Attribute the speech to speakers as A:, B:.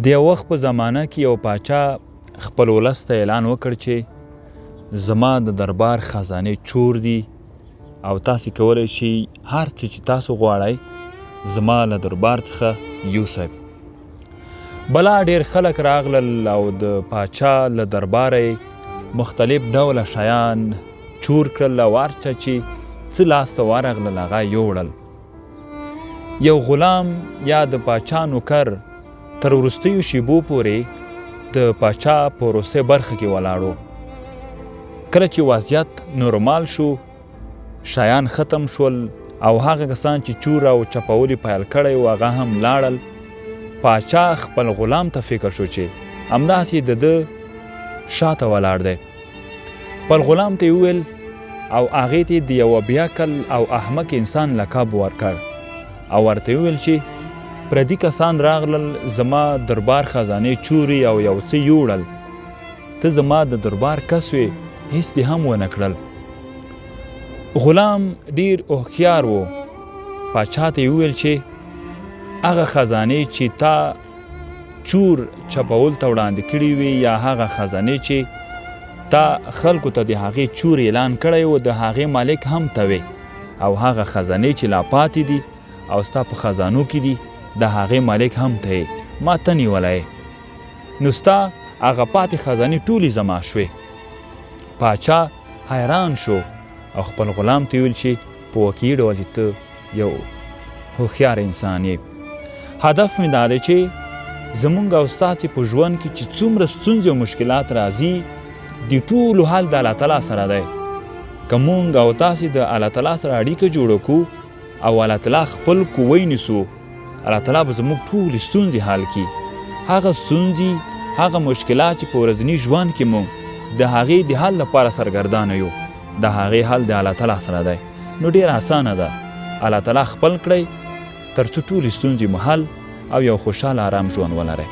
A: د یو وخت په زمانه کې یو پاچا خپل ولس ته اعلان وکړ چې زما د دربار خزانې چور دي او تاسې کولی شئ هر څه چې تاسو غواړئ زما له دربار څخه یوسئ. بلا ډېر خلک راغلل او د پاچا له درباره مختلف ډوله شیان چور کړل او هر چا چې څه لاسته ورغلل هغه یوړل. یو غلام یا د پاچا نوکر تر وروستیو شیبو پورې د پاچا په وروستۍ برخه کې ولاړ و. کله چې وضعیت نورمال شو، شیان ختم شول او هغه کسان چې چور او چپول یې پیل کړی و هغه هم لاړل. پاچا خپل غلام ته فکر شو چې همداسې د ده شاته ولاړ دی. خپل غلام ته یې وویل او هغې ته د یوه بیعقل او احمق انسان لقب ورکړ او ورته یې وویل چې پردي کسان راغلل زما دربار خزانې چوري او یو څه یوړل، ته زما د دربار کس وې هیڅ دې هم ونه کړل. غلام ډیر هوښیار و. پاچا ته یې وویل چې هغه خزانې چې تا چور چپول ته وړاندې کړي وي یا هغه خزانې چې تا خلکو ته د هغې چور اعلان کړی و د هغې مالک هم ته وې او هغه خزانې چې لا پاتې دي او ستا په خزانو کې دي د هغې مالک هم ته یې ما ته نیولی، نو ستا هغه پاتې خزانې ټولې زما شوې. پاچا حیران شو او خپل غلام ته ویل چې په واقعي ډول چې ته یو هوښیار انسان یې. هدف مې دا دی چې زمونږ او ستاسې په ژوند کې چې څومره ستونزې او مشکلات راځي د ټولو حل د الله تعالی سره دی. که مونږ او تاسې د الله تعالی سره اړیکه جوړه کړو او الله تعالی خپل قوی نیسو، الله تعالی به زموږ ټولې ستونزې حل کړي. هغه ستونزې هغه مشکلات چې په ورځني ژوند کې مونږ د هغې د حل لپاره سرګردانه یو، د هغې حل د الله تعالی سره دی. نو ډېر اسانه ده، الله تعالی خپل کړئ تر څو ټولې ستونزې مو حل او یو خوشحاله ارام ژوند ولرئ.